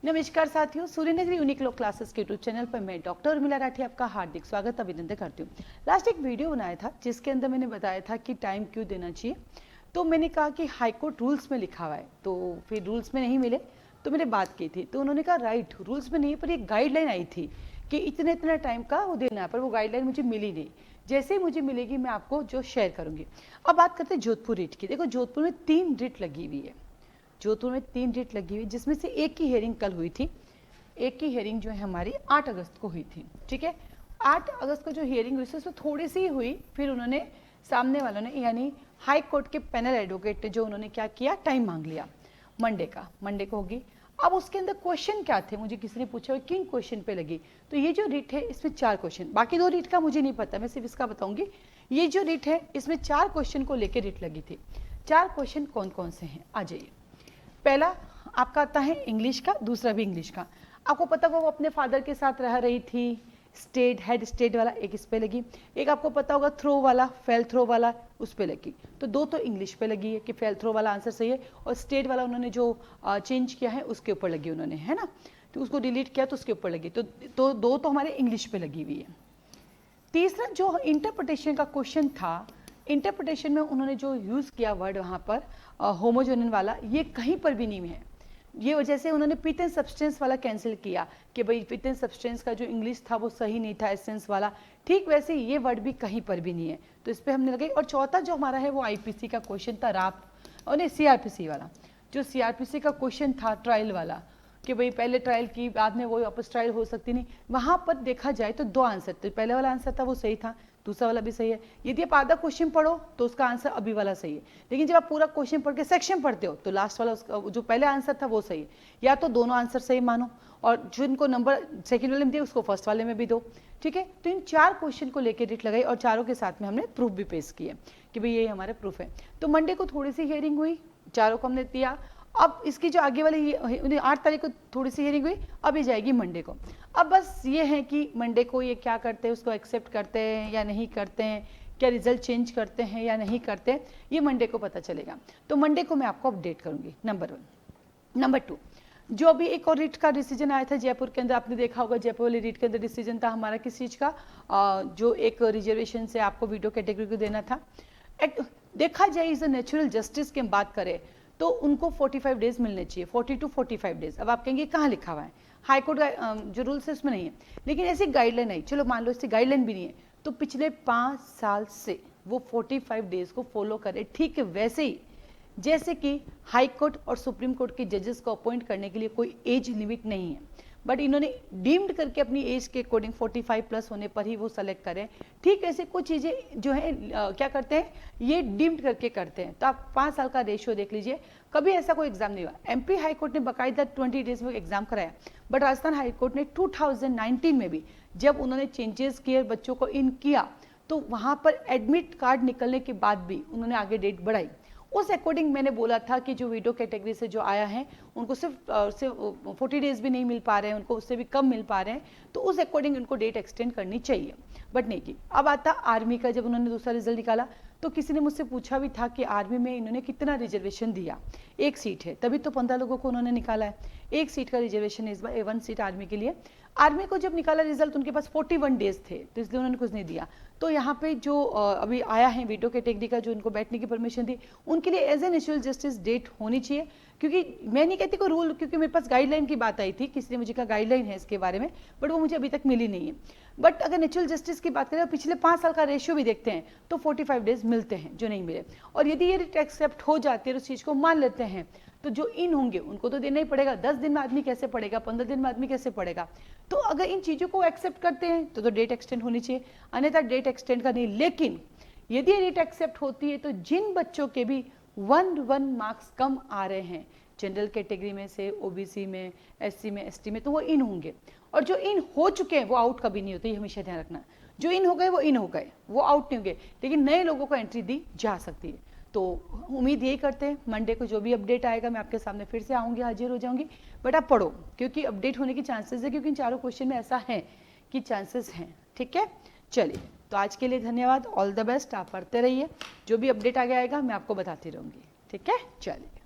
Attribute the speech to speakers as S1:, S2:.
S1: नमस्कार साथियों, Suryanagari unique law classes के यूट्यूब चैनल पर मैं डॉक्टर उर्मिला राठी आपका हार्दिक स्वागत अभिनंदन करती हूँ। लास्ट एक वीडियो बनाया था जिसके अंदर मैंने बताया था कि टाइम क्यों देना चाहिए। तो मैंने कहा कि हाई कोर्ट रूल्स में लिखा हुआ है, तो फिर रूल्स में नहीं मिले तो मैंने बात की थी, तो उन्होंने कहा राइट रूल्स में नहीं है, पर एक गाइडलाइन आई थी कि इतना इतना टाइम का वो देना है, पर वो गाइडलाइन मुझे मिली नहीं। जैसे ही मुझे मिलेगी मैं आपको जो शेयर करूंगी। अब बात करते हैं जोधपुर रिट की। देखो जोधपुर में 3 रिट लगी हुई है, जोधपुर में 3 रिट लगी हुई, जिसमें से एक की हियरिंग कल हुई थी। एक की हियरिंग जो है हमारी 8 अगस्त को हुई थी। ठीक है, 8 अगस्त को जो हियरिंग हुई उसमें थोड़ी सी हुई, फिर उन्होंने सामने वालों ने यानी हाई कोर्ट के पैनल एडवोकेट ने जो उन्होंने क्या किया, टाइम मांग लिया मंडे को होगी। अब उसके अंदर क्वेश्चन क्या थे, मुझे किसी ने पूछा किन क्वेश्चन पे लगी। तो ये जो रिट है इसमें 4 क्वेश्चन, बाकी 2 रिट का मुझे नहीं पता, मैं सिर्फ इसका बताऊंगी। ये जो रिट है इसमें 4 क्वेश्चन को लेकर रिट लगी थी। 4 क्वेश्चन कौन कौन से हैं, आ जाइए। पहला आपका आता है इंग्लिश का, दूसरा भी इंग्लिश का। आपको पता वो अपने फादर के साथ रह रही थी, स्टेट हेड स्टेट वाला एक इस पे लगी, एक आपको पता होगा थ्रो वाला, फेल थ्रो वाला उस पे लगी। तो 2 तो इंग्लिश पे लगी है कि फेल थ्रो वाला आंसर सही है, और स्टेट वाला उन्होंने जो चेंज किया है उसके ऊपर लगी उन्होंने, है ना, तो उसको डिलीट किया तो उसके ऊपर लगी। तो 2 तो हमारे इंग्लिश पे लगी हुई है। तीसरा जो इंटरप्रिटेशन का क्वेश्चन था, इंटरप्रिटेशन में उन्होंने जो यूज किया वर्ड वहां पर होमोजेनिन वाला, ये कहीं पर भी नहीं है। ये वजह से उन्होंने पिथ एंड सब्सटेंस वाला कैंसिल किया कि भाई पिथ एंड सब्सटेंस का जो इंग्लिश था वो सही नहीं था, एसेंस वाला। ठीक वैसे ये वर्ड भी कहीं पर भी नहीं है, तो इस पर हमने लगाई। और चौथा जो हमारा है वो आईपीसी का क्वेश्चन था, राप और नहीं सीआरपीसी वाला, जो सीआरपीसी का क्वेश्चन था ट्रायल वाला कि भाई पहले ट्रायल की बाद में वो वापस ट्रायल हो सकती नहीं। वहां पर देखा जाए तो 2 आंसर थे, पहले वाला आंसर था वो सही था, दूसरा वाला भी सही है। यदि आप आधा क्वेश्चन पढ़ो तो उसका आंसर अभी वाला सही है, लेकिन जब आप पूरा क्वेश्चन पढ़ के सेक्शन पढ़ते हो तो लास्ट वाला उसका जो पहले आंसर था वो सही है। या तो दोनों आंसर सही मानो, और जो इनको नंबर सेकंड वाले में दिए उसको फर्स्ट वाले में भी दो। ठीक है, तो इन 4 क्वेश्चन को लेकर रिट लगाई और चारों के साथ में हमने प्रूफ भी पेश किए कि भाई ये हमारे प्रूफ है। तो मंडे को थोड़ी सी हियरिंग हुई, चारों को हमने दिया। अब इसकी जो आगे वाली 8 तारीख को थोड़ी सी हियरिंग हुई, अब ये जाएगी मंडे को। अब बस ये है कि मंडे को ये क्या करते हैं, उसको एक्सेप्ट करते हैं या नहीं करते हैं, क्या रिजल्ट चेंज करते हैं या नहीं करते हैं, ये मंडे को पता चलेगा। तो मंडे को मैं आपको अपडेट करूंगी, नंबर 1। नंबर 2, जो अभी एक और रिट का डिसीजन आया था जयपुर के अंदर, आपने देखा होगा जयपुर वाली रिट के अंदर डिसीजन था हमारा किस चीज का, जो एक रिजर्वेशन से आपको वीडियो कैटेगरी को देना था। देखा जाए इज अ नेचुरल जस्टिस की हम बात करें तो उनको 45 डेज मिलने चाहिए, 40 to 45 डेज। अब आप कहेंगे कहाँ लिखा हुआ है, हाई कोर्ट जो रूल्स है उसमें नहीं है, लेकिन ऐसी गाइडलाइन आई। चलो मान लो ऐसी गाइडलाइन भी नहीं है, तो पिछले 5 साल से वो 45 डेज को फॉलो करे, ठीक वैसे ही जैसे कि हाई कोर्ट और सुप्रीम कोर्ट के जजेस को अपॉइंट करने के लिए कोई एज लिमिट नहीं है, बट इन्होंने डीम्ड करके अपनी एज के अकॉर्डिंग 45 प्लस होने पर ही वो सेलेक्ट करें। ठीक ऐसे कुछ चीज़ें जो है क्या करते हैं, ये डीम्ड करके करते हैं। तो आप 5 साल का रेशियो देख लीजिए, कभी ऐसा कोई एग्जाम नहीं हुआ। एमपी हाई कोर्ट ने बाकायदा 20 डेज में एग्जाम कराया, बट राजस्थान हाई कोर्ट ने 2019 में भी जब उन्होंने चेंजेस किए, बच्चों को इन किया, तो वहां पर एडमिट कार्ड निकलने के बाद भी उन्होंने आगे डेट बढ़ाई। उस अकॉर्डिंग मैंने बोला था कि जो वीडियो कैटेगरी से जो आया है उनको सिर्फ 40 डेज भी नहीं मिल पा रहे हैं, उनको उससे भी कम मिल पा रहे हैं, तो उस अकॉर्डिंग उनको डेट एक्सटेंड करनी चाहिए, बट नहीं की। अब आता आर्मी का, जब उन्होंने दूसरा रिजल्ट निकाला तो किसी ने मुझसे पूछा भी था कि आर्मी में इन्होंने कितना रिजर्वेशन दिया। 1 सीट है, तभी तो 15 लोगों को उन्होंने निकाला है। 1 सीट का रिजर्वेशन है इस बार, 1 सीट आर्मी के लिए। आर्मी को जब निकाला रिजल्ट उनके पास 41 डेज थे, तो इसलिए उन्होंने कुछ नहीं दिया। तो यहाँ पे जो अभी आया है वीडियो कैटेगरी का, जो उनको बैठने की परमिशन दी, उनके लिए as a natural justice date होनी चाहिए। क्योंकि मैं नहीं कहती कोई रूल, क्योंकि मेरे पास गाइडलाइन की बात आई थी, किसी ने मुझे कहा गाइडलाइन है इसके बारे में, बट वो मुझे अभी तक मिली नहीं है। बट अगर नेचुरल जस्टिस की बात करें, पिछले 5 साल का रेशियो भी देखते हैं तो 45 डेज मिलते हैं जो नहीं मिले। और यदि ये रिट एक्सेप्ट हो जाती है, उस चीज को मान लेते हैं, तो जो इन होंगे उनको तो देना ही पड़ेगा। 10 दिन में आदमी कैसे पड़ेगा, 15 दिन में आदमी कैसे पड़ेगा। तो अगर इन चीजों को एक्सेप्ट करते हैं तो डेट एक्सटेंड होनी चाहिए, अन्यथा डेट एक्सटेंड का नहीं। लेकिन यदि डेट एक्सेप्ट होती है तो जिन बच्चों के भी 1 मार्क्स कम आ रहे हैं जनरल कैटेगरी में से, ओबीसी में, एससी में, एसटी में, तो वो इन होंगे। और जो इन हो चुके हैं वो आउट कभी नहीं होते, ये हमेशा ध्यान रखना। जो इन हो गए वो इन हो गए, वो आउट नहीं होंगे, लेकिन नए लोगों को एंट्री दी जा सकती है। तो उम्मीद यही करते हैं मंडे को जो भी अपडेट आएगा मैं आपके सामने फिर से आऊंगी, हाजिर हो जाऊंगी। बट आप पढ़ो, क्योंकि अपडेट होने की चांसेस है, क्योंकि इन चारों क्वेश्चन में ऐसा है कि चांसेस हैं। ठीक है, चलिए, तो आज के लिए धन्यवाद, ऑल द बेस्ट। आप पढ़ते रहिए, जो भी अपडेट आगे आएगा मैं आपको बताती रहूंगी। ठीक है, चलिए।